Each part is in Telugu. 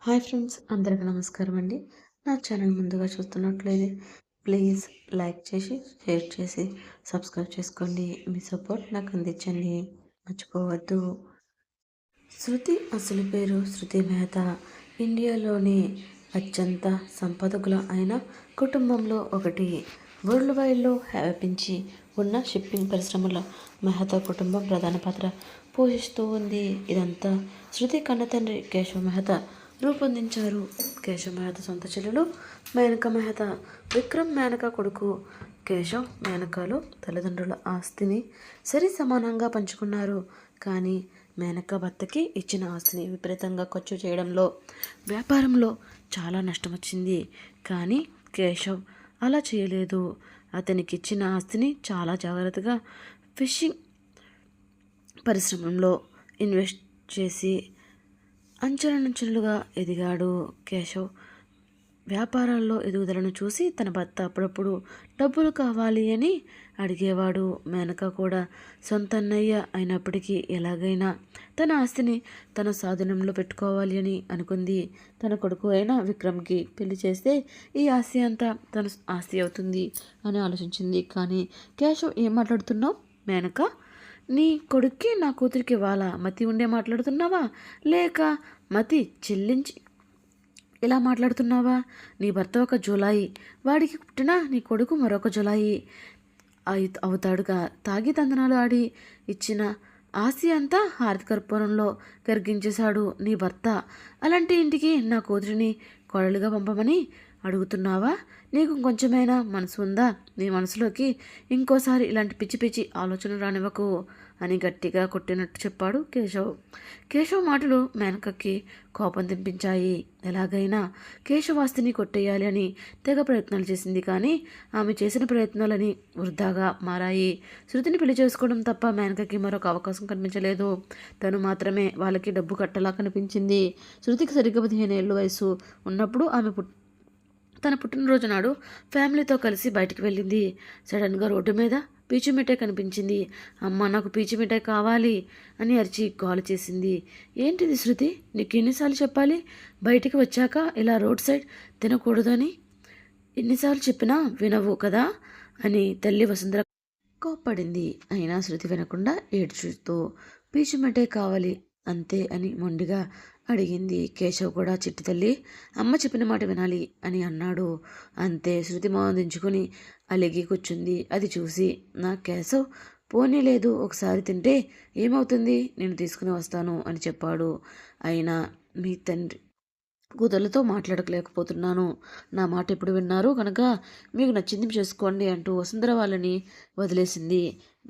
హాయ్ ఫ్రెండ్స్, అందరికీ నమస్కారం అండి. నా ఛానల్ ముందుగా చూస్తున్నట్లయితే ప్లీజ్ లైక్ చేసి, షేర్ చేసి, సబ్స్క్రైబ్ చేసుకోండి. మీ సపోర్ట్ నాకు అందించండి, మర్చిపోవద్దు. శృతి అసలు పేరు శృతి మెహతా. ఇండియాలోని అత్యంత సంపదకుల అయిన కుటుంబంలో ఒకటి. వరల్డ్ వైడ్లో వ్యాపించి ఉన్న షిప్పింగ్ పరిశ్రమలో మెహతా కుటుంబం ప్రధాన పాత్ర పోషిస్తూ ఉంది. ఇదంతా శృతి కన్నతండ్రి కేశవ్ మెహతా రూపొందించారు. కేశవ్ మెహతా సొంత చెల్లెలు మేనకా మెహతా, విక్రమ్ మేనకా కొడుకు. కేశవ్ మేనకాలు తల్లిదండ్రుల ఆస్తిని సరి సమానంగా పంచుకున్నారు. కానీ మేనకా భర్తకి ఇచ్చిన ఆస్తిని విపరీతంగా ఖర్చు చేయడంలో, వ్యాపారంలో చాలా నష్టం వచ్చింది. కానీ కేశవ్ అలా చేయలేదు. అతనికి ఇచ్చిన ఆస్తిని చాలా జాగ్రత్తగా ఫిషింగ్ పరిశ్రమలో ఇన్వెస్ట్ చేసి అంచెలంచెలుగా ఎదిగాడు. కేశవ్ వ్యాపారాల్లో ఎదుగుదలను చూసి తన భర్త అప్పుడప్పుడు డబ్బులు కావాలి అని అడిగేవాడు. మేనక కూడా సొంత అన్నయ్య అయినప్పటికీ ఎలాగైనా తన ఆస్తిని తన స్వాధీనంలో పెట్టుకోవాలి అని అనుకుంది. తన కొడుకు అయిన విక్రమ్కి పెళ్లి చేస్తే ఈ ఆస్తి అంతా తన ఆస్తి అవుతుంది అని ఆలోచించింది. కానీ కేశవ్, ఏం మాట్లాడుతున్నావు మేనక? నీ కొడుక్కి నా కూతురికి ఇవ్వాలా? మతి ఉండే మాట్లాడుతున్నావా, లేక మతి చెల్లించి ఇలా మాట్లాడుతున్నావా? నీ భర్త ఒక జులాయి, వాడికి పుట్టిన నీ కొడుకు మరొక జులాయి అవుతాడుగా. తాగి తందనాలు ఆడి ఇచ్చిన ఆస్తి అంతా హారతి కర్పూరంలో కరిగించేశాడు నీ భర్త. అలాంటి ఇంటికి నా కూతురిని కోడలుగా పంపమని అడుగుతున్నావా? నీకు కొంచెమైనా మనసు ఉందా? నీ మనసులోకి ఇంకోసారి ఇలాంటి పిచ్చి పిచ్చి ఆలోచనలు రానివ్వకు అని గట్టిగా కొట్టినట్టు చెప్పాడు కేశవ్. కేశవ్ మాటలు మేనకకి కోపం తెప్పించాయి. ఎలాగైనా కేశవాస్తిని కొట్టేయాలి అని తెగ ప్రయత్నాలు చేసింది. కానీ ఆమె చేసిన ప్రయత్నాలని వృధాగా మారాయి. శృతిని పెళ్లి చేసుకోవడం తప్ప మేనకకి మరొక అవకాశం కనిపించలేదు. తను మాత్రమే వాళ్ళకి డబ్బు కట్టలా కనిపించింది. శృతికి సరిగ్గా 15 ఏళ్ళ వయసు ఉన్నప్పుడు ఆమె తన పుట్టినరోజు నాడు ఫ్యామిలీతో కలిసి బయటికి వెళ్ళింది. సడన్గా రోడ్డు మీద పీచు మిఠాయి కనిపించింది. అమ్మ, నాకు పీచు మిఠాయి కావాలి అని అరిచి గోల చేసింది. ఏంటిది శృతి, నీకు ఎన్నిసార్లు చెప్పాలి బయటికి వచ్చాక ఇలా రోడ్ సైడ్ తినకూడదని? ఎన్నిసార్లు చెప్పినా వినవు కదా అని తల్లి వసుంధర కోప్పడింది. అయినా శృతి వినకుండా ఏడ్చుతూ పీచు మిఠాయి కావాలి అంతే అని మొండిగా అడిగింది. కేశవ్ కూడా చిట్టి తల్లి, అమ్మ చెప్పిన మాట వినాలి అని అన్నాడు. అంతే. శృతి మొహం దించుకుని అలిగి కూర్చుంది. అది చూసి నా కేశవ్, పోనీ లేదు, ఒకసారి తింటే ఏమవుతుంది, నేను తీసుకుని వస్తాను అని చెప్పాడు. అయినా మీ తండ్రి కూతుర్లతో మాట్లాడలేకపోతున్నాను. నా మాట ఎప్పుడు విన్నారు కనుక మీకు నచ్చింది చేసుకోండి అంటూ వసుంధర వాళ్ళని వదిలేసింది.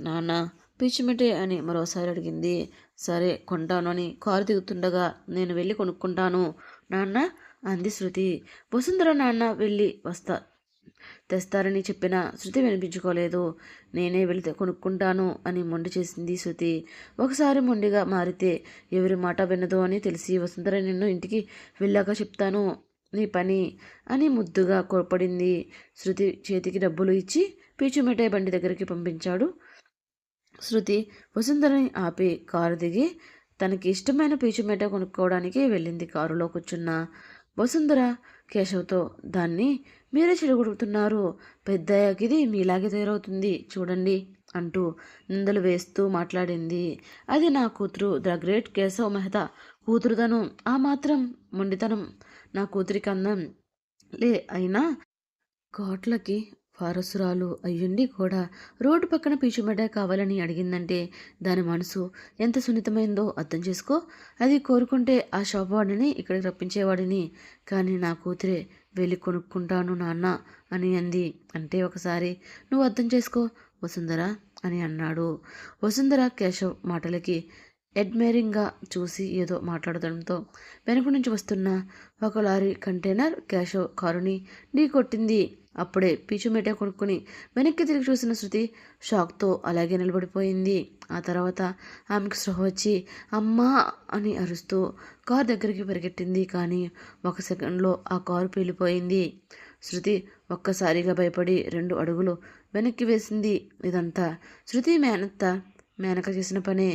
నాన్న పిచ్చిమిటే అని మరోసారి అడిగింది. సరే కొంటాను అని కారు దిగుతుండగా నేను వెళ్ళి కొనుక్కుంటాను నాన్న అంది శృతి. వసుంధర నాన్న వెళ్ళి తెస్తారని చెప్పిన శృతి వినిపించుకోలేదు. నేనే వెళితే కొనుక్కుంటాను అని మొండి చేసింది శృతి. ఒకసారి మొండిగా మారితే ఎవరి మాట వినదు అని తెలిసి వసుంధర నిన్ను ఇంటికి వెళ్ళాక చెప్తాను నీ పని అని ముద్దుగా కోపడింది. శృతి చేతికి డబ్బులు ఇచ్చి పీచు మిఠాయి బండి దగ్గరికి పంపించాడు. శృతి వసుంధరని ఆపి కారు దిగి తనకి ఇష్టమైన పీచు మిఠాయి కొనుక్కోవడానికి వెళ్ళింది. కారులో కూర్చున్న వసుంధర కేశవ్తో, దాన్ని మీరే చెడగొడుతున్నారు, పెద్దయ్యాకిది మీలాగే తయారవుతుంది చూడండి అంటూ నిందలు వేస్తూ మాట్లాడింది. అది నా కూతురు, ద గ్రేట్ కేశవ్ మెహతా కూతురుదనం. ఆ మాత్రం మొండితనం నా కూతురికి అందం లే. అయినా కోట్లకి వారసురాలు అయ్యుండి కూడా రోడ్డు పక్కన పీచుమిఠాయి కావాలని అడిగిందంటే దాని మనసు ఎంత సున్నితమైందో అర్థం చేసుకో. అది కోరుకుంటే ఆ షాప్ వాడిని ఇక్కడికి రప్పించేవాడిని. కానీ నా కూతురే వెళ్ళి కొనుక్కుంటాను నాన్న అని అంది. అంటే ఒకసారి నువ్వు అర్థం చేసుకో వసుంధర అని అన్నాడు. వసుంధర కేశవ్ మాటలకి అడ్మైరింగ్గా చూసి ఏదో మాట్లాడడంతో వెనుక నుంచి వస్తున్న ఒక లారీ కంటైనర్ కేశవ్ కారుని ఢీ కొట్టింది. అప్పుడే పీచు మిఠాయి కొనుక్కుని వెనక్కి తిరిగి చూసిన శృతి షాక్తో అలాగే నిలబడిపోయింది. ఆ తర్వాత ఆమెకు స్పృహ వచ్చి అమ్మా అని అరుస్తూ కారు దగ్గరికి పరిగెట్టింది. కానీ ఒక సెకండ్లో ఆ కారు పేలిపోయింది. శృతి ఒక్కసారిగా భయపడి 2 అడుగులు వెనక్కి వేసింది. ఇదంతా శృతి మేనక చేసిన పనే.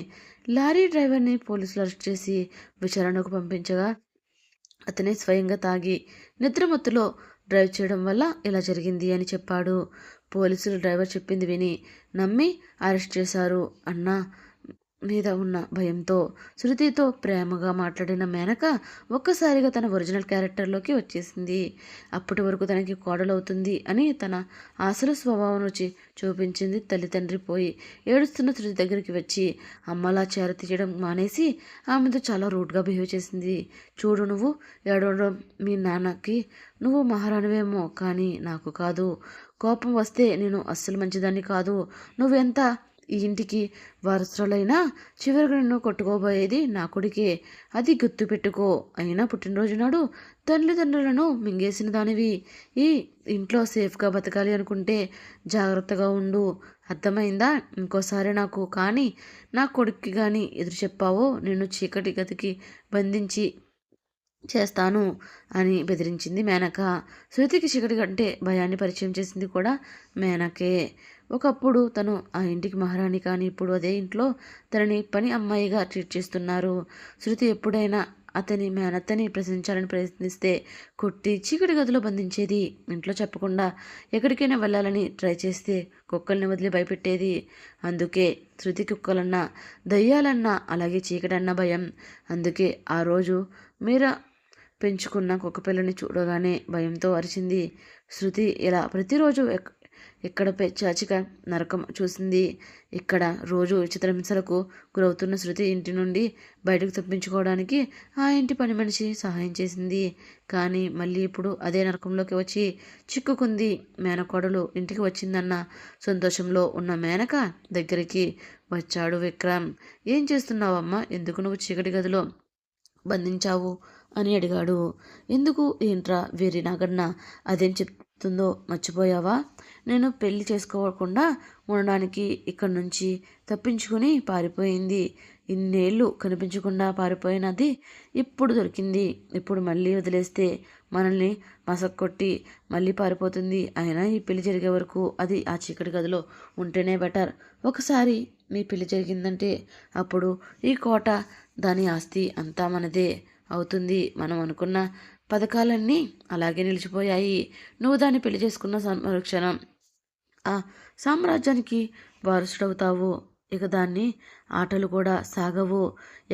లారీ డ్రైవర్ని పోలీసులు అరెస్ట్ చేసి విచారణకు పంపించగా అతనే స్వయంగా తాగి నిద్రమత్తులో డ్రైవ్ చేయడం వల్ల ఇలా జరిగింది అని చెప్పాడు. పోలీసులు డ్రైవర్ చెప్పింది విని నమ్మి అరెస్ట్ చేశారు అన్న మీద ఉన్న భయంతో శృతితో ప్రేమగా మాట్లాడిన మేనక ఒక్కసారిగా తన ఒరిజినల్ క్యారెక్టర్లోకి వచ్చేసింది. అప్పటి వరకు తనకి కోడలవుతుంది అని తన అసలు స్వభావం రుచి చూపించింది. తల్లిదండ్రి పోయి ఏడుస్తున్న శృతి దగ్గరికి వచ్చి అమ్మలా చేరతీయడం మానేసి ఆమెతో చాలా రూడ్గా బిహేవ్ చేసింది. చూడు, నువ్వు ఏడవడం మీ నాన్నకి నువ్వు మహారాణివేమో, కానీ నాకు కాదు. కోపం వస్తే నేను అస్సలు మంచిదాన్ని కాదు. నువ్వెంత ఈ ఇంటికి వారసురాలైనా చివరికి నిన్ను కొట్టుకోబోయేది నా కొడుకే, అది గుర్తు పెట్టుకో. అయినా పుట్టినరోజు నాడు తల్లిదండ్రులను మింగేసిన దానివి. ఈ ఇంట్లో సేఫ్గా బతకాలి అనుకుంటే జాగ్రత్తగా ఉండు, అర్థమైందా? ఇంకోసారి నాకు కానీ నా కొడుక్కి కానీ ఎదురు చెప్పావో నిన్ను చీకటి గదికి బంధించి చేస్తాను అని బెదిరించింది మేనక. శృతికి చీకటి కంటే భయాన్ని పరిచయం చేసింది కూడా మేనకే. ఒకప్పుడు తను ఆ ఇంటికి మహారాణి, కానీ ఇప్పుడు అదే ఇంట్లో తనని పని అమ్మాయిగా ట్రీట్ చేస్తున్నారు. శృతి ఎప్పుడైనా అతని మేనత్తని ప్రశ్నించాలని ప్రయత్నిస్తే కొట్టి చీకటి గదిలో బంధించేది. ఇంట్లో చెప్పకుండా ఎక్కడికైనా వెళ్ళాలని ట్రై చేస్తే కుక్కల్ని వదిలి భయపెట్టేది. అందుకే శృతి కుక్కలన్నా దయ్యాలన్నా అలాగే చీకటన్నా భయం. అందుకే ఆ రోజు మీరా పెంచుకున్న కుక్కపిల్లని చూడగానే భయంతో అరిచింది. శృతి ఇలా ప్రతిరోజు ఇక్కడ చాచిక నరకం చూసింది. ఇక్కడ రోజు విచిత్ర హింసలకు గురవుతున్న శృతి ఇంటి నుండి బయటకు తప్పించుకోవడానికి ఆ ఇంటి పని మనిషి సహాయం చేసింది. కానీ మళ్ళీ ఇప్పుడు అదే నరకంలోకి వచ్చి చిక్కుకుంది. మేనకోడలు ఇంటికి వచ్చిందన్న సంతోషంలో ఉన్న మేనక దగ్గరికి వచ్చాడు విక్రమ్. ఏం చేస్తున్నావమ్మా? ఎందుకు నువ్వు చీకటి గదిలో బంధించావు అని అడిగాడు. ఎందుకు? ఏంట్రా వేరే నాగన్న అదేం చెప్తుందో మర్చిపోయావా? నేను పెళ్లి చేసుకోకుండా ఉండడానికి ఇక్కడి నుంచి తప్పించుకుని పారిపోయింది. ఇన్నేళ్ళు కనిపించకుండా పారిపోయినది ఇప్పుడు దొరికింది. ఇప్పుడు మళ్ళీ వదిలేస్తే మనల్ని మసక్కొట్టి మళ్ళీ పారిపోతుంది. అయినా ఈ పెళ్లి జరిగే వరకు అది ఆ చీకటి గదిలో ఉంటేనే బెటర్. ఒకసారి మీ పెళ్లి జరిగిందంటే అప్పుడు ఈ కోట దాని ఆస్తి అంతా మనదే అవుతుంది. మనం అనుకున్న పథకాలన్నీ అలాగే నిలిచిపోయాయి. నువ్వు దాన్ని పెళ్లి చేసుకున్న సంరక్షణ ఆ సామ్రాజ్యానికి వారసుడవుతావు. ఇక దాన్ని ఆటలు కూడా సాగవు.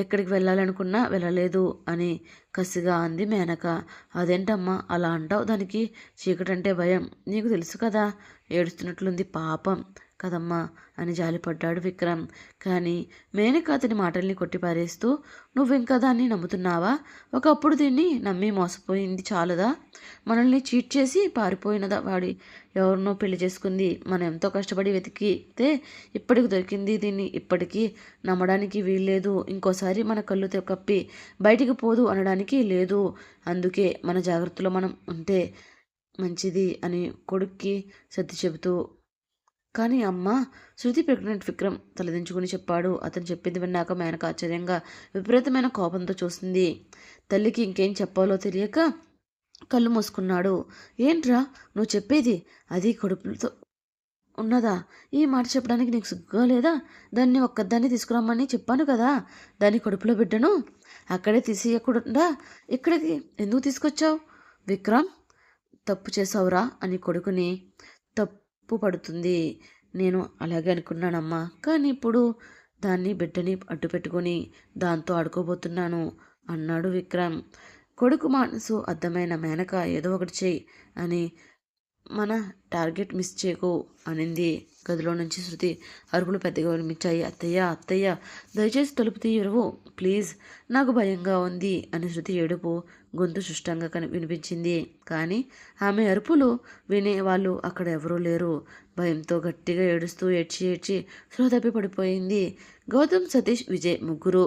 ఎక్కడికి వెళ్ళాలనుకున్నా వెళ్ళలేదు అని కసిగా అంది మేనక. అదేంటమ్మా అలా అంటావు? దానికి చీకటంటే భయం, నీకు తెలుసు కదా. ఏడుస్తున్నట్లుంది. పాపం కదమ్మా అని జాలిపడ్డాడు విక్రమ్. కానీ మేనక అతని మాటల్ని కొట్టిపారేస్తూ, నువ్వింకా దాన్ని నమ్ముతున్నావా? ఒకప్పుడు దీన్ని నమ్మి మోసపోయింది చాలదా? మనల్ని చీట్ చేసి పారిపోయినదా వాడి ఎవరినో పెళ్లి చేసుకుంది. మనం ఎంతో కష్టపడి వెతికితే ఇప్పటికి దొరికింది. దీన్ని ఇప్పటికీ నమ్మడానికి వీల్లేదు. ఇంకోసారి మన కళ్ళు కప్పి బయటికి పోదు అనడానికి లేదు. అందుకే మన జాగ్రత్తలో మనం ఉంటే మంచిది అని కొడుక్కి సర్ది చెబుతూ, కానీ అమ్మ, శృతి ప్రెగ్నెంట్ విక్రమ్ తలదించుకుని చెప్పాడు. అతను చెప్పింది విన్నాక మేనక ఆశ్చర్యంగా విపరీతమైన కోపంతో చూసింది. తల్లికి ఇంకేం చెప్పాలో తెలియక కళ్ళు మూసుకున్నాడు. ఏంట్రా నువ్వు చెప్పేది? అది కడుపుతో ఉన్నదా? ఈ మాట చెప్పడానికి నీకు సిగ్గుగా లేదా? దాన్ని ఒక్కదాన్ని తీసుకురమ్మని చెప్పాను కదా. దాన్ని కడుపులో బిడ్డను అక్కడే తీసేయకుండా ఇక్కడికి ఎందుకు తీసుకొచ్చావు? విక్రమ్, తప్పు చేసావురా అని కొడుకుని తప్పు పడుతుంది. నేను అలాగే అనుకున్నానమ్మా, కానీ ఇప్పుడు దాన్ని బిడ్డని అడ్డు పెట్టుకొని దాంతో ఆడుకోబోతున్నాను అన్నాడు విక్రమ్. కొడుకు మనసు అర్థమైన మేనక ఏదో ఒకటి చెయ్యి అని, మన టార్గెట్ మిస్ చేయకు అనింది. గదిలో నుంచి శృతి అరుపులు పెద్దగా వినిపించాయి. అత్తయ్య, అత్తయ్య, దయచేసి తలుపు తీయరు ప్లీజ్, నాకు భయంగా ఉంది అని శృతి ఏడుపు గొంతు సుష్టంగా వినిపించింది. కానీ ఆమె అరుపులు వినే వాళ్ళు అక్కడ ఎవరూ లేరు. భయంతో గట్టిగా ఏడుస్తూ ఏడ్చి స్పృహ తప్పి పడిపోయింది. గౌతమ్, సతీష్, విజయ్ ముగ్గురు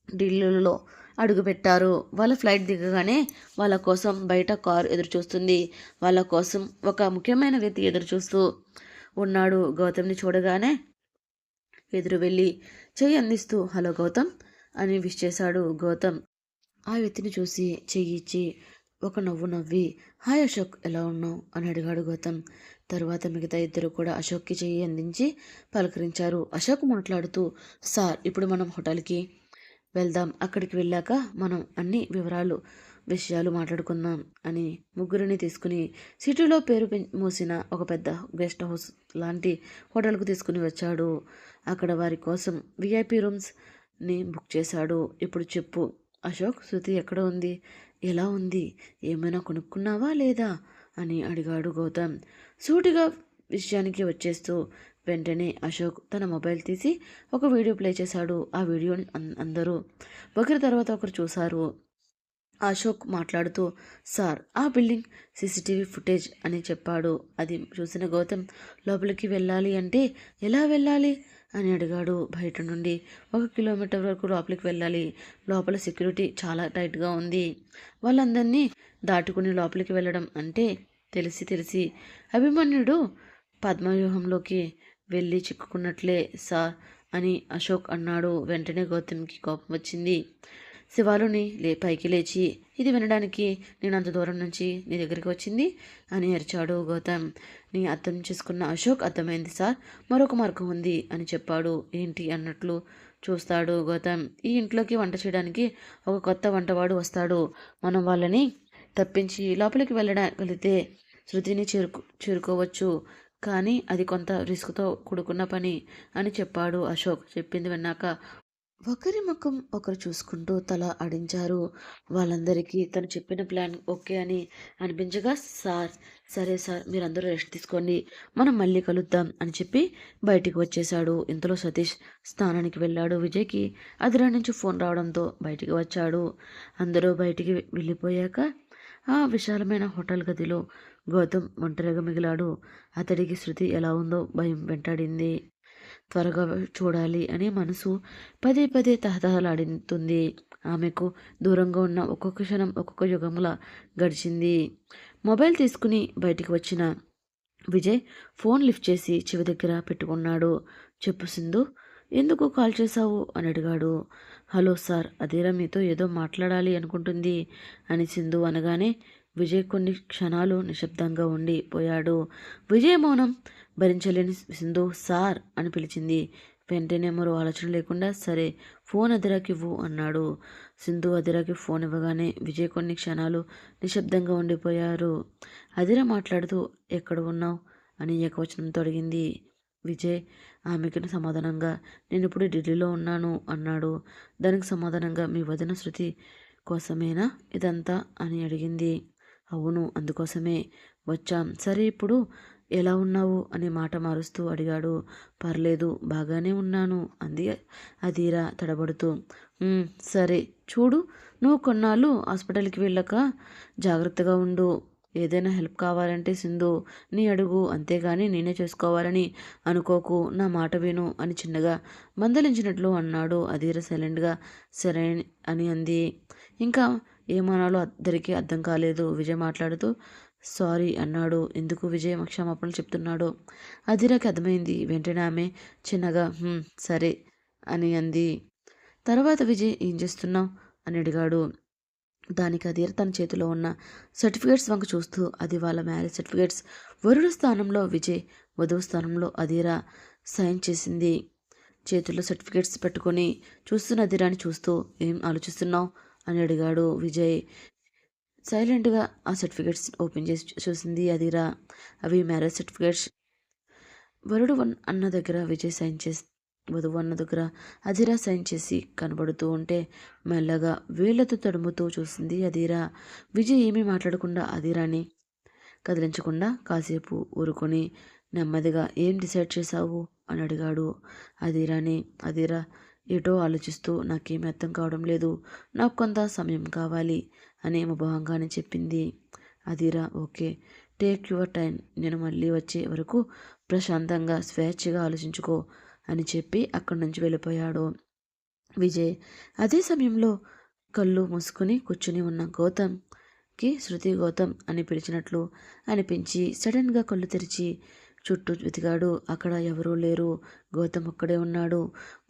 ఢిల్లీలో అడుగుపెట్టారు. వాళ్ళ ఫ్లైట్ దిగగానే వాళ్ళ కోసం బయట కారు ఎదురు చూస్తుంది. వాళ్ళ కోసం ఒక ముఖ్యమైన వ్యక్తి ఎదురు చూస్తూ ఉన్నాడు. గౌతమ్ని చూడగానే ఎదురు వెళ్ళి చెయ్యి అందిస్తూ హలో గౌతమ్ అని విష్ చేశాడు. గౌతమ్ ఆ వ్యక్తిని చూసి చెయ్యి ఇచ్చి ఒక నవ్వు నవ్వి హాయ్ అశోక్, ఎలా ఉన్నావు అని అడిగాడు గౌతమ్. తరువాత మిగతా ఇద్దరు కూడా అశోక్కి చెయ్యి అందించి పలకరించారు. అశోక్ మాట్లాడుతూ, సార్, ఇప్పుడు మనం హోటల్కి వెళ్దాం. అక్కడికి వెళ్ళాక మనం అన్ని వివరాలు విషయాలు మాట్లాడుకుందాం అని ముగ్గురిని తీసుకుని సిటీలో పేరు మోసిన ఒక పెద్ద గెస్ట్ హౌస్ లాంటి హోటల్కు తీసుకుని వచ్చాడు. అక్కడ వారి కోసం విఐపి రూమ్స్ని బుక్ చేశాడు. ఇప్పుడు చెప్పు అశోక్, శృతి ఎక్కడ ఉంది, ఎలా ఉంది, ఏమైనా కొనుక్కున్నావా లేదా అని అడిగాడు గౌతమ్ సూటిగా విషయానికి వచ్చేస్తూ. వెంటనే అశోక్ తన మొబైల్ తీసి ఒక వీడియో ప్లే చేశాడు. ఆ వీడియోని అందరూ ఒకరి తర్వాత ఒకరు చూశారు. అశోక్ మాట్లాడుతూ, సార్, ఆ బిల్డింగ్ సీసీటీవీ ఫుటేజ్ అని చెప్పాడు. అది చూసిన గౌతమ్ లోపలికి వెళ్ళాలి అంటే ఎలా వెళ్ళాలి అని అడిగాడు. బయట నుండి 1 కిలోమీటర్ వరకు లోపలికి వెళ్ళాలి. లోపల సెక్యూరిటీ చాలా టైట్గా ఉంది. వాళ్ళందరినీ దాటుకుని లోపలికి వెళ్ళడం అంటే తెలిసి అభిమన్యుడు పద్మవ్యూహంలోకి వెళ్ళి చిక్కుకున్నట్లే సార్ అని అశోక్ అన్నాడు. వెంటనే గౌతమ్కి కోపం వచ్చింది. శివాలుని పైకి లేచి, ఇది వినడానికి నేను అంత దూరం నుంచి నీ దగ్గరికి వచ్చింది అని అరిచాడు గౌతమ్. నీ అర్థం చేసుకున్న అశోక్, అర్థమైంది సార్, మరొక మార్గం ఉంది అని చెప్పాడు. ఏంటి అన్నట్లు చూస్తాడు గౌతమ్. ఈ ఇంట్లోకి వంట చేయడానికి ఒక కొత్త వంటవాడు వస్తాడు. మనం వాళ్ళని తప్పించి లోపలికి వెళ్ళగలిగితే శృతిని చేరుకోవచ్చు. కానీ అది కొంత రిస్క్తో కూడుకున్న పని అని చెప్పాడు అశోక్. చెప్పింది విన్నాక ఒకరి ముఖం ఒకరు చూసుకుంటూ తల ఆడించారు. వాళ్ళందరికీ తను చెప్పిన ప్లాన్ ఓకే అని అనిపించగా, సరే సార్, మీరందరూ రెస్ట్ తీసుకోండి, మనం మళ్ళీ కలుద్దాం అని చెప్పి బయటికి వచ్చేశాడు. ఇంతలో సతీష్ స్నానానికి వెళ్ళాడు. విజయ్కి అదిరా నుంచి ఫోన్ రావడంతో బయటికి వచ్చాడు. అందరూ బయటికి వెళ్ళిపోయాక ఆ విశాలమైన హోటల్ గదిలో గౌతమ్ ఒంటరిగా మిగిలాడు. అతడికి శృతి ఎలా ఉందో భయం వెంటాడింది. త్వరగా చూడాలి అని మనసు పదే తహతహలాడుతుంది. ఆమెకు దూరంగా ఉన్న ఒక్కొక్క క్షణం ఒక్కొక్క యుగములా గడిచింది. మొబైల్ తీసుకుని బయటికి వచ్చిన విజయ్ ఫోన్ లిఫ్ట్ చేసి చెవి దగ్గర పెట్టుకున్నాడు. చెప్పు సింధు, ఎందుకు కాల్ చేశావు అని అడిగాడు. హలో సార్, అదేరా మీతో ఏదో మాట్లాడాలి అనుకుంటుంది అని సింధు అనగానే విజయ్ కొన్ని క్షణాలు నిశ్శబ్దంగా ఉండిపోయాడు. విజయ్ మౌనం భరించలేని సింధు సార్ అని పిలిచింది. వెంటనే మరో ఆలోచన లేకుండా సరే, ఫోన్ అదిరాకి ఇవ్వు అన్నాడు. సింధు అదిరాకి ఫోన్ ఇవ్వగానే విజయ్ కొన్ని క్షణాలు నిశ్శబ్దంగా ఉండిపోయారు. అదిరా మాట్లాడుతూ ఎక్కడ ఉన్నావు అని ఏకవచనంతో అడిగింది. విజయ్ ఆమెకు సమాధానంగా నేను ఇప్పుడు ఢిల్లీలో ఉన్నాను అన్నాడు. దానికి సమాధానంగా మీ వదిన శృతి కోసమేనా ఇదంతా అని అడిగింది. అవును, అందుకోసమే వచ్చాం. సరే, ఇప్పుడు ఎలా ఉన్నావు అని మాట మారుస్తూ అడిగాడు. పర్లేదు, బాగానే ఉన్నాను అంది అదీరా తడబడుతూ. సరే చూడు, నువ్వు కొన్నాళ్ళు హాస్పిటల్కి వెళ్ళక జాగ్రత్తగా ఉండు. ఏదైనా హెల్ప్ కావాలంటే సింధు నీ అడుగు, అంతేగాని నేనే చేసుకోవాలని అనుకోకు, నా మాట విను అని చిన్నగా మందలించినట్లు అన్నాడు. అదీర సైలెంట్గా సరే అని అంది. ఇంకా ఏమనాలో అద్దరికి అర్థం కాలేదు. విజయ్ మాట్లాడుతూ సారీ అన్నాడు. ఎందుకు విజయ్ క్షమాపణలు చెప్తున్నాడు అదిరాకి అర్థమైంది. వెంటనే ఆమె చిన్నగా సరే అని అంది. తర్వాత విజయ్ ఏం చేస్తున్నావు అని అడిగాడు. దానికి అధీర తన చేతిలో ఉన్న సర్టిఫికేట్స్ వంక చూస్తూ, అది వాళ్ళ మ్యారేజ్ సర్టిఫికేట్స్. వరుడు స్థానంలో విజయ్, వధువు స్థానంలో అధీర సైన్ చేసింది. చేతుల్లో సర్టిఫికేట్స్ పెట్టుకొని చూస్తున్న అధీరాని చూస్తూ ఏం ఆలోచిస్తున్నావు అని అడిగాడు విజయ్. సైలెంట్గా ఆ సర్టిఫికేట్స్ ఓపెన్ చేసి చూసింది అధీర. అవి మ్యారేజ్ సర్టిఫికేట్స్. వరుడు అన్న దగ్గర విజయ్ సైన్ చేసి, వధువు అన్న దగ్గర అధీర సైన్ చేసి కనబడుతూ ఉంటే మెల్లగా వేళ్లతో తడుముతూ చూసింది అధీర. విజయ్ ఏమీ మాట్లాడకుండా అధీరాని కదిలించకుండా కాసేపు ఊరుకొని నెమ్మదిగా ఏం డిసైడ్ చేశావు అని అడిగాడు అధీరాని. అధీర ఏటో ఆలోచిస్తూ నాకేమీ అర్థం కావడం లేదు, నాకు కొంత సమయం కావాలి అని ముభావంగానే చెప్పింది Adheera. Okay, take your time, నేను మళ్ళీ వచ్చే వరకు ప్రశాంతంగా స్వేచ్ఛగా ఆలోచించుకో అని చెప్పి అక్కడి నుంచి వెళ్ళిపోయాడు విజయ్. అదే సమయంలో కళ్ళు మూసుకుని కూర్చుని ఉన్న గౌతమ్కి శృతి గౌతమ్ అని పిలిచినట్లు అనిపించి సడన్గా కళ్ళు తెరిచి చుట్టూ వెతికాడు. అక్కడ ఎవరూ లేరు. గౌతమ్ ఒక్కడే ఉన్నాడు.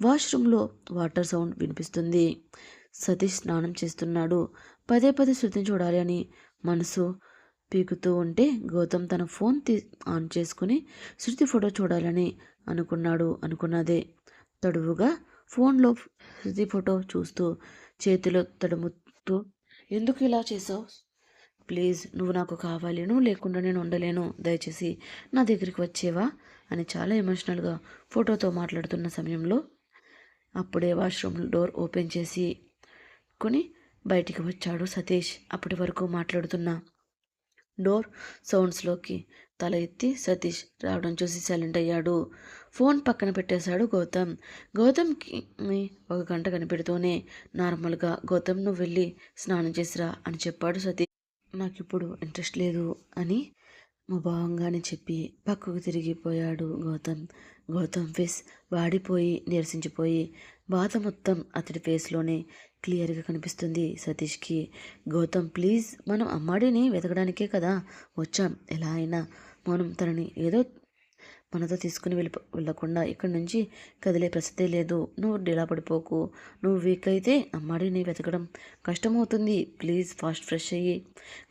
వాష్రూమ్లో వాటర్ సౌండ్ వినిపిస్తుంది. సతీష్ స్నానం చేస్తున్నాడు. పదే శృతిని చూడాలి అని మనసు పీకుతూ ఉంటే గౌతమ్ తన ఫోన్ ఆన్ చేసుకుని శృతి ఫోటో చూడాలని అనుకున్నదే తడువుగా ఫోన్లో శృతి ఫోటో చూస్తూ చేతిలో తడుముతూ ఎందుకు ఇలా చేసావు? ప్లీజ్ నువ్వు నాకు కావాలి, నువ్వు లేకుండా నేను ఉండలేను, దయచేసి నా దగ్గరికి వచ్చేవా అని చాలా ఎమోషనల్గా ఫోటోతో మాట్లాడుతున్న సమయంలో అప్పుడే వాష్రూమ్ డోర్ ఓపెన్ చేసి బయటికి వచ్చాడు సతీష్. అప్పటి వరకు మాట్లాడుతున్న డోర్ సౌండ్స్లోకి తల ఎత్తి సతీష్ రావడం చూసి సైలెంట్ అయ్యాడు. ఫోన్ పక్కన పెట్టేశాడు గౌతమ్. గౌతమ్కి ఒక గంట కనిపెడుతూనే నార్మల్గా, గౌతమ్ నువ్వు వెళ్ళి స్నానం చేసిరా అని చెప్పాడు సతీష్. నాకు ఇప్పుడు ఇంట్రెస్ట్ లేదు అని ముభావంగానే చెప్పి పక్కకు తిరిగిపోయాడు గౌతమ్. గౌతమ్ ఫేస్ వాడిపోయి నీరసించిపోయి బాధ మొత్తం అతడి ఫేస్లోనే క్లియర్గా కనిపిస్తుంది సతీష్కి. గౌతమ్ ప్లీజ్, మనం అమ్మాడిని వెతకడానికే కదా వచ్చాం. ఎలా అయినా మనం తనని ఏదో మనతో తీసుకుని వెళ్ళకుండా ఇక్కడి నుంచి కదిలే ప్రసక్తే లేదు. నువ్వు డీలా పడిపోకు. నువ్వు వీక్ అయితే అమ్మాడిని వెతకడం కష్టమవుతుంది. ప్లీజ్ ఫాస్ట్ ఫ్రెష్ అయ్యి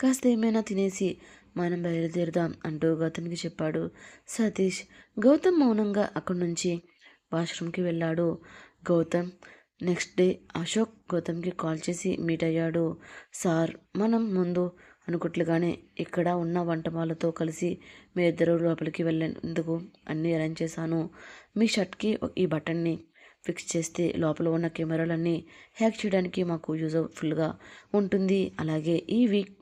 కాస్త ఏమైనా తినేసి మనం బయలుదేరుదాం అంటూ గౌతమ్కి చెప్పాడు సతీష్. గౌతమ్ మౌనంగా అక్కడి నుంచి వాష్రూమ్కి వెళ్ళాడు. గౌతమ్ నెక్స్ట్ డే అశోక్ గౌతమ్కి కాల్ చేసి మీట్ అయ్యాడు. సార్, మనం ముందు అనుకుట్లుగానే ఇక్కడ ఉన్న వంటమాలతో కలిసి మీ ఇద్దరు లోపలికి వెళ్ళేందుకు అన్నీ అరేంజ్ చేశాను. మీ షర్ట్కి ఈ బటన్ని ఫిక్స్ చేస్తే లోపల ఉన్న కెమెరాలన్నీ హ్యాక్ చేయడానికి మాకు యూజ్ఫుల్గా ఉంటుంది. అలాగే ఈ విగ్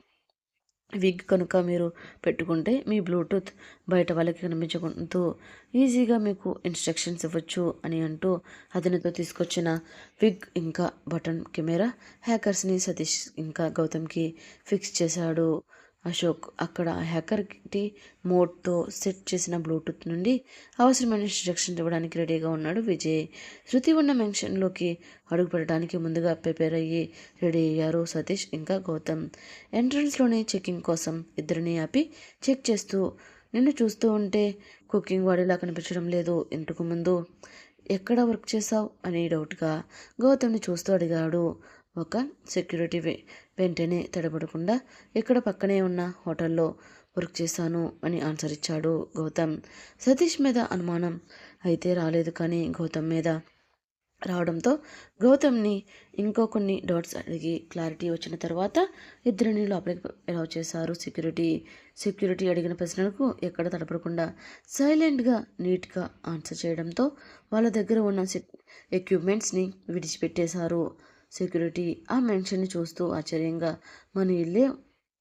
కనుక మీరు పెట్టుకుంటే మీ బ్లూటూత్ బయట వాళ్ళకి కనిపించకుంటూ ఈజీగా మీకు ఇన్స్ట్రక్షన్స్ ఇవ్వచ్చు అని అంటూ అతనితో తీసుకొచ్చిన విగ్ ఇంకా బటన్ కెమెరా హ్యాకర్స్ని సతీష్ ఇంకా గౌతమ్కి ఫిక్స్ చేశాడు అశోక్. అక్కడ హ్యాకర్కి మోడ్తో సెట్ చేసిన బ్లూటూత్ నుండి అవసరమైన ఇన్స్ట్రక్షన్స్ ఇవ్వడానికి రెడీగా ఉన్నాడు విజయ్. శృతి ఉన్న మెన్షన్లోకి అడుగు పెట్టడానికి ముందుగా ప్రిపేర్ అయ్యి రెడీ అయ్యారు సతీష్ ఇంకా గౌతమ్. ఎంట్రన్స్లోని చెకింగ్ కోసం ఇద్దరిని ఆపి చెక్ చేస్తూ, నిన్ను చూస్తూ ఉంటే కుకింగ్ వాడిలా కనిపించడం లేదు, ఇంతకు ముందు ఎక్కడ వర్క్ చేసావు అని డౌట్గా గౌతమ్ని చూస్తూ అడిగాడు ఒక సెక్యూరిటీ. వెంటనే తడబడకుండా ఇక్కడ పక్కనే ఉన్న హోటల్లో వర్క్ చేశాను అని ఆన్సర్ ఇచ్చాడు గౌతమ్. సతీష్ మీద అనుమానం అయితే రాలేదు, కానీ గౌతమ్ మీద రావడంతో గౌతమ్ని ఇంకో కొన్ని డౌట్స్ అడిగి క్లారిటీ వచ్చిన తర్వాత ఇద్దరిని లోపలికి అలౌ చేశారు సెక్యూరిటీ అడిగిన ప్రశ్నలకు ఎక్కడ తడపడకుండా సైలెంట్గా నీట్గా ఆన్సర్ చేయడంతో వాళ్ళ దగ్గర ఉన్న ఎక్విప్మెంట్స్ని విడిచిపెట్టేశారు సెక్యూరిటీ. ఆ మెన్షన్ని చూస్తూ ఆశ్చర్యంగా, మన ఇల్లే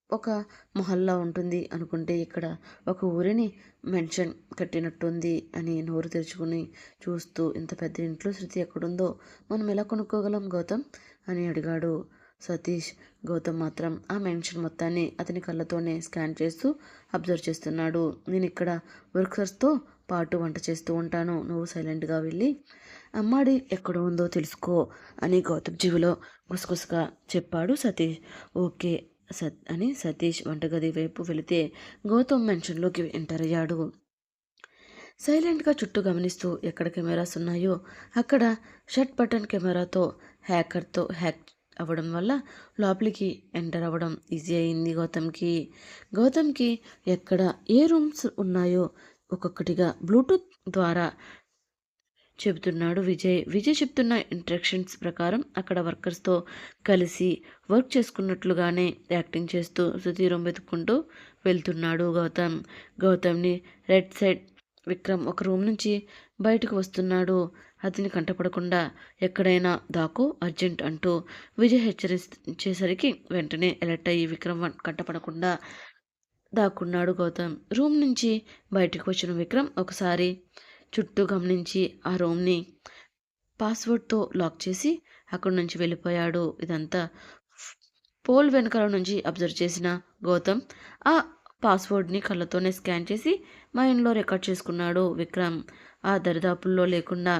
ఒక మొహల్లా ఉంటుంది అనుకుంటే ఇక్కడ ఒక ఊరిని మెన్షన్ కట్టినట్టుంది అని నోరు తెరుచుకుని చూస్తూ, ఇంత పెద్ద ఇంట్లో శృతి ఎక్కడుందో మనం ఎలా కొనుక్కోగలం గౌతమ్ అని అడిగాడు సతీష్. గౌతమ్ మాత్రం ఆ మెన్షన్ మొత్తాన్ని అతని కళ్ళతోనే స్కాన్ చేస్తూ అబ్జర్వ్ చేస్తున్నాడు. నేను ఇక్కడ వర్కర్స్తో పాటు వంట చేస్తూ ఉంటాను, నువ్వు సైలెంట్గా వెళ్ళి అమ్మాడి ఎక్కడ ఉందో తెలుసుకో అని గౌతమ్ చెవిలో గుసగుసగా చెప్పాడు సతీష్. ఓకే అని సతీష్ వంటగది వైపు వెళితే గౌతమ్ మెన్షన్లోకి ఎంటర్ అయ్యాడు. సైలెంట్గా చుట్టూ గమనిస్తూ ఎక్కడ కెమెరాస్ ఉన్నాయో అక్కడ షట్ బటన్ కెమెరాతో హ్యాక్ అవ్వడం వల్ల లోపలికి ఎంటర్ అవ్వడం ఈజీ అయింది గౌతమ్కి ఎక్కడ ఏ రూమ్స్ ఉన్నాయో ఒక్కొక్కటిగా బ్లూటూత్ ద్వారా చెబుతున్నాడు విజయ్ చెప్తున్న ఇన్స్ట్రక్షన్స్ ప్రకారం అక్కడ వర్కర్స్తో కలిసి వర్క్ చేసుకున్నట్లుగానే యాక్టింగ్ చేస్తూ శృతి రూమ్ వెతుక్కుంటూ వెళ్తున్నాడు గౌతమ్ని రైట్ సైడ్ విక్రమ్ ఒక రూమ్ నుంచి బయటకు వస్తున్నాడు. అతని కంటపడకుండా ఎక్కడైనా దాకో అర్జెంట్ అంటూ విజయ్ హెచ్చరించేసరికి వెంటనే అలర్ట్ అయ్యి విక్రమ్ కంటపడకుండా దాక్కున్నాడు గౌతమ్. రూమ్ నుంచి బయటకు వచ్చిన విక్రమ్ ఒకసారి చుట్టూ గమనించి ఆ రూమ్ని పాస్వర్డ్తో లాక్ చేసి అక్కడి నుంచి వెళ్ళిపోయాడు. ఇదంతా పోల్ వెనకాల నుంచి అబ్జర్వ్ చేసిన గౌతమ్ ఆ పాస్వర్డ్ని కళ్ళతోనే స్కాన్ చేసి మైండ్లో రికార్డ్ చేసుకున్నాడు విక్రమ్. ఆ దరిదాపుల్లో లేకుండా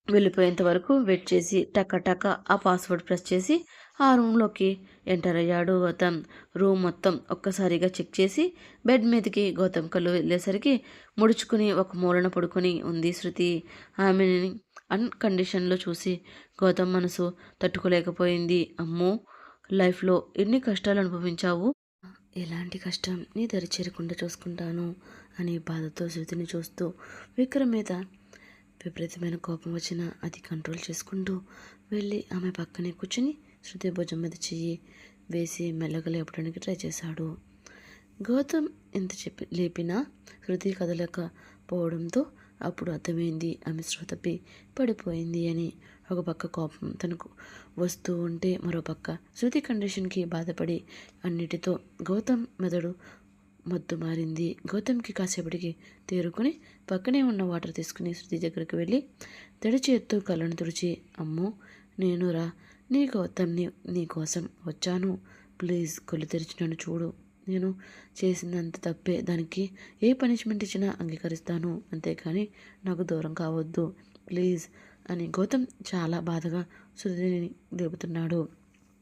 వెళ్ళిపోయేంత వరకు వెయిట్ చేసి టక ఆ పాస్వర్డ్ ప్రెస్ చేసి ఆ రూమ్లోకి ఎంటర్ అయ్యాడు గౌతమ్. రూమ్ మొత్తం ఒక్కసారిగా చెక్ చేసి బెడ్ మీదకి గౌతమ్ కళ్ళు వెళ్ళేసరికి ముడుచుకుని ఒక మూలన పడుకొని ఉంది శృతి. ఆమెని అన్కండిషన్లో చూసి గౌతమ్ మనసు తట్టుకోలేకపోయింది. అమ్మో, లైఫ్లో ఎన్ని కష్టాలు అనుభవించావు, ఎలాంటి కష్టం నీ దరి చేరకుండా చూసుకుంటాను అని బాధతో శృతిని చూస్తూ విక్రమ్ మీద విపరీతమైన కోపం వచ్చినా అది కంట్రోల్ చేసుకుంటూ వెళ్ళి ఆమె పక్కనే కూర్చుని శృతి భుజం మీద చెయ్యి వేసి మెల్లగా లేపడానికి ట్రై చేశాడు. గౌతమ్ ఎంత లేపినా శృతి కదలకపోవడంతో అప్పుడు అర్థమైంది ఆమె స్పృహ తప్పి పడిపోయింది అని. ఒక పక్క కోపం తనకు వస్తూ ఉంటే మరో పక్క శృతి కండిషన్కి బాధపడి అన్నిటితో గౌతమ్ మెదడు మొద్దు మారింది. గౌతమ్కి కాసేపటికి తేరుకుని పక్కనే ఉన్న వాటర్ తీసుకుని శృతి దగ్గరికి వెళ్ళి తడి చేత్తో కళ్ళను తుడిచి, అమ్మో నేనురా నీ గౌతమ్ని, నీ కోసం వచ్చాను, ప్లీజ్ కళ్ళు తెరిచి నన్ను చూడు, నేను చేసినంత తప్పే, దానికి ఏ పనిష్మెంట్ ఇచ్చినా అంగీకరిస్తాను, అంతేకాని నాకు దూరం కావద్దు ప్లీజ్ అని గౌతమ్ చాలా బాధగా శృతిని లేపుతున్నాడు.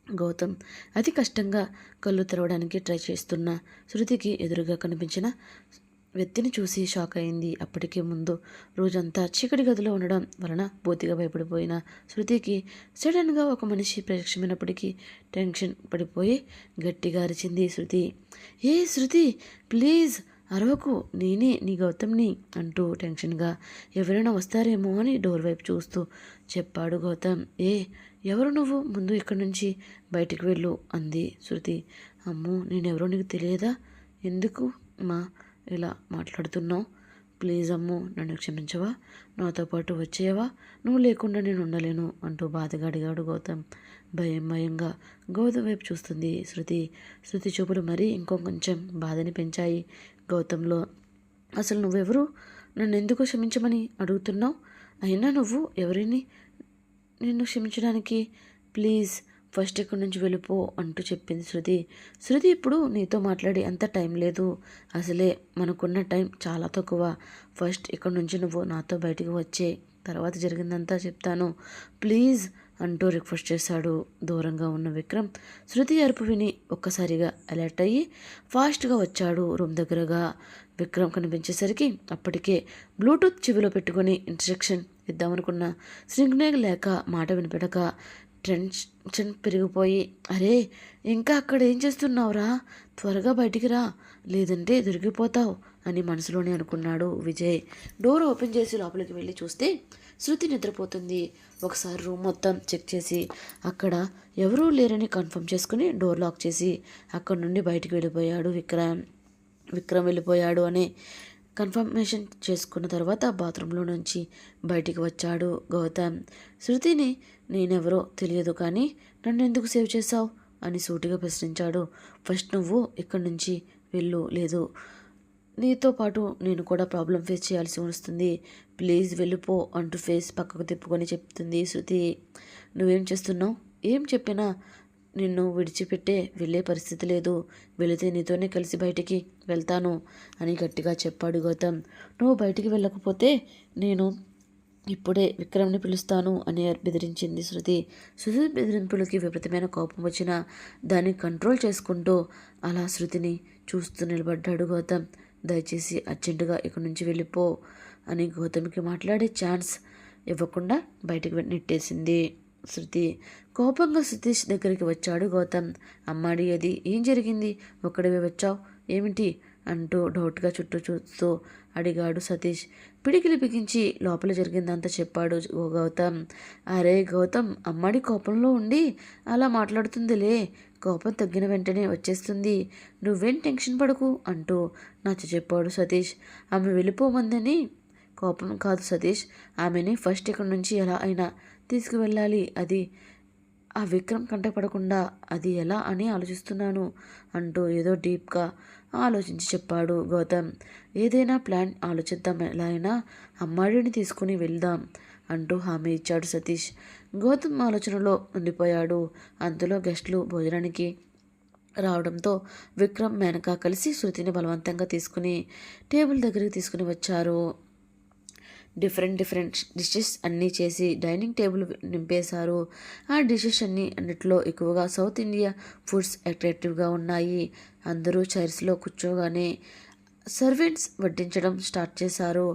గౌతమ్ అతి కష్టంగా కళ్ళు తెరవడానికి ట్రై చేస్తున్న శృతికి ఎదురుగా కనిపించిన వ్యక్తిని చూసి షాక్ అయింది. అప్పటికే ముందు రోజంతా చీకటి గదిలో ఉండడం వలన పూర్తిగా భయపడిపోయిన శృతికి సడన్గా ఒక మనిషి ప్రత్యక్షమైనప్పటికీ టెన్షన్ పడిపోయి గట్టిగా అరిచింది శృతి. ఏ శృతి ప్లీజ్ అరవకు, నేనే నీ గౌతమ్ని అంటూ టెన్షన్గా ఎవరైనా వస్తారేమో అని డోర్ వైపు చూస్తూ చెప్పాడు గౌతమ్. ఎవరు నువ్వు, ముందు ఇక్కడి నుంచి బయటికి వెళ్ళు అంది శృతి. అమ్మో నేనెవరో నీకు తెలియదా, ఎందుకు మా ఇలా మాట్లాడుతున్నావు, ప్లీజ్ అమ్ము నన్ను క్షమించవా, నాతో పాటు వచ్చేయవా, నువ్వు లేకుండా నేను ఉండలేను అంటూ బాధగా అడిగాడు గౌతమ్. భయంగా గౌతమ్ వైపు చూస్తుంది శృతి. శృతి చూపులు మరీ ఇంకొంచెం బాధని పెంచాయి గౌతంలో. అసలు నువ్వెవరు, నన్ను ఎందుకు క్షమించమని అడుగుతున్నావు, అయినా నువ్వు ఎవరిని నిన్ను క్షమించడానికి, ప్లీజ్ ఫస్ట్ ఇక్కడి నుంచి వెళ్ళిపో అంటూ చెప్పింది శృతి. శృతి ఇప్పుడు నీతో మాట్లాడి అంత టైం లేదు, అసలే మనకున్న టైం చాలా తక్కువ, ఫస్ట్ ఇక్కడి నుంచి నువ్వు నాతో బయటికి వచ్చే, తర్వాత జరిగిందంతా చెప్తాను ప్లీజ్ అంటూ రిక్వెస్ట్ చేశాడు. దూరంగా ఉన్న విక్రమ్ శృతి అరుపు విని ఒక్కసారిగా అలర్ట్ అయ్యి ఫాస్ట్గా వచ్చాడు రూమ్ దగ్గరగా. విక్రమ్ కనిపించేసరికి అప్పటికే బ్లూటూత్ చెవిలో పెట్టుకుని ఇన్స్ట్రక్షన్ ఇద్దామనుకున్న సిగ్నల్ లేక మాట వినిపెట్టక టెన్షన్ పెరిగిపోయి, అరే ఇంకా అక్కడ ఏం చేస్తున్నావురా, త్వరగా బయటికి రా, లేదంటే దొరికిపోతావు అని మనసులోనే అనుకున్నాడు విజయ్. డోర్ ఓపెన్ చేసి లోపలికి వెళ్ళి చూస్తే శృతి నిద్రపోతుంది. ఒకసారి రూమ్ మొత్తం చెక్ చేసి అక్కడ ఎవరూ లేరని కన్ఫర్మ్ చేసుకుని డోర్ లాక్ చేసి అక్కడ నుండి బయటికి వెళ్ళిపోయాడు విక్రమ్ వెళ్ళిపోయాడు అని కన్ఫర్మేషన్ చేసుకున్న తర్వాత బాత్రూంలో నుంచి బయటికి వచ్చాడు గౌతమ్. శృతిని నేనెవరో తెలియదు కానీ నన్ను ఎందుకు సేవ్ చేశావు అని సూటిగా ప్రశ్నించాడు. ఫస్ట్ నువ్వు ఇక్కడి నుంచి వెళ్ళు, లేదు నీతో పాటు నేను కూడా ప్రాబ్లం ఫేస్ చేయాల్సి వస్తుంది, ప్లీజ్ వెళ్ళిపో అంటూ ఫేస్ పక్కకు తిప్పుకొని చెప్తుంది శృతి. నువ్వేం చేస్తున్నావు, ఏం చెప్పినా నిన్ను విడిచిపెట్టే వెళ్ళే పరిస్థితి లేదు, వెళితే నీతోనే కలిసి బయటికి వెళ్తాను అని గట్టిగా చెప్పాడు గౌతమ్. నువ్వు బయటికి వెళ్ళకపోతే నేను ఇప్పుడే విక్రమ్ని పిలుస్తాను అని బెదిరించింది శృతి. శృతి బెదిరింపులకి విపరీతమైన కోపం వచ్చినా దాన్ని కంట్రోల్ చేసుకుంటూ అలా శృతిని చూస్తూ నిలబడ్డాడు గౌతమ్. దయచేసి అర్జెంటుగా ఇక్కడి నుంచి వెళ్ళిపో అని గౌతమ్కి మాట్లాడే ఛాన్స్ ఇవ్వకుండా బయటికి నెట్టేసింది శృతి. కోపంగా సతీష్ దగ్గరికి వచ్చాడు గౌతమ్. అమ్మాడి అది ఏం జరిగింది, ఒక్కడివే వచ్చావు ఏమిటి అంటూ డౌట్గా చుట్టూ చూస్తూ అడిగాడు సతీష్. పిడికిలి బిగించి లోపల జరిగిందంతా చెప్పాడు గౌతమ్. అరే గౌతమ్, అమ్మాడి కోపంలో ఉండి అలా మాట్లాడుతుందిలే, కోపం తగ్గిన వెంటనే వచ్చేస్తుంది, నువ్వేం టెన్షన్ పడకు అంటూ నచ్చ చెప్పాడు సతీష్. ఆమె వెళ్ళిపోమందని కోపం కాదు సతీష్, ఆమెని ఫస్ట్ ఇక్కడి నుంచి ఎలా అయినా తీసుకువెళ్ళాలి, అది ఆ విక్రమ్ కంటపడకుండా అది ఎలా అని ఆలోచిస్తున్నాను అంటూ ఏదో డీప్గా ఆలోచించి చెప్పాడు గౌతమ్. ఏదైనా ప్లాన్ ఆలోచిద్దాం, ఎలా అయినా అమ్మాడిని తీసుకుని వెళ్దాం అంటూ హామీ ఇచ్చాడు సతీష్. గౌతమ్ ఆలోచనలో ఉండిపోయాడు. అంతలో గెస్టులు భోజనానికి రావడంతో విక్రమ్ మేనక కలిసి శృతిని బలవంతంగా తీసుకుని టేబుల్ దగ్గరికి తీసుకుని వచ్చారు. డిఫరెంట్ డిషెస్ అన్నీ చేసి డైనింగ్ టేబుల్ నింపేశారు. ఆ డిషెస్ అన్నిట్లో ఎక్కువగా సౌత్ ఇండియా ఫుడ్స్ అట్రాక్టివ్గా ఉన్నాయి. అందరూ చైర్స్లో కూర్చోగానే సర్వెంట్స్ వడ్డించడం స్టార్ట్ చేశారు.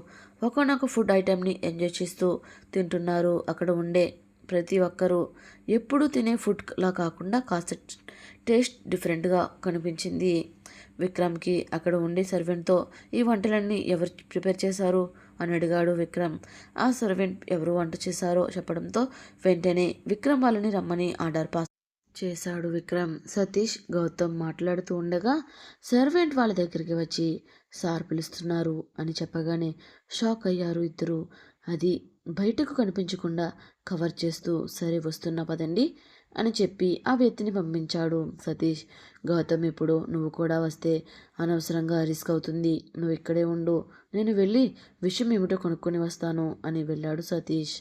ఒకనొక ఫుడ్ ఐటెంని ఎంజాయ్ చేస్తూ తింటున్నారు. అక్కడ ఉండే ప్రతి ఒక్కరూ ఎప్పుడు తినే ఫుడ్లా కాకుండా కాస్త టేస్ట్ డిఫరెంట్గా కనిపించింది విక్రమ్కి. అక్కడ ఉండే సర్వెంట్తో ఈ వంటలన్నీ ఎవరు ప్రిపేర్ చేశారు అని అడిగాడు విక్రమ్. ఆ సర్వెంట్ ఎవరు వంట చేశారో చెప్పడంతో వెంటనే విక్రమ్ వాళ్ళని రమ్మని ఆర్డర్ పాస్ చేశాడు విక్రమ్. సతీష్, గౌతమ్ మాట్లాడుతూ ఉండగా సర్వెంట్ వాళ్ళ దగ్గరికి వచ్చి సార్ పిలుస్తున్నారు అని చెప్పగానే షాక్ అయ్యారు ఇద్దరు. అది బయటకు కనిపించకుండా కవర్ చేస్తూ సరే వస్తున్నా పదండి అని చెప్పి ఆ వ్యక్తిని పంపించాడు సతీష్. గౌతమ్, ఇప్పుడు నువ్వు కూడా వస్తే అనవసరంగా రిస్క్ అవుతుంది, నువ్వు ఇక్కడే ఉండు, నేను వెళ్ళి విషయం ఏమిటో కనుక్కొని వస్తాను అని వెళ్ళాడు సతీష్.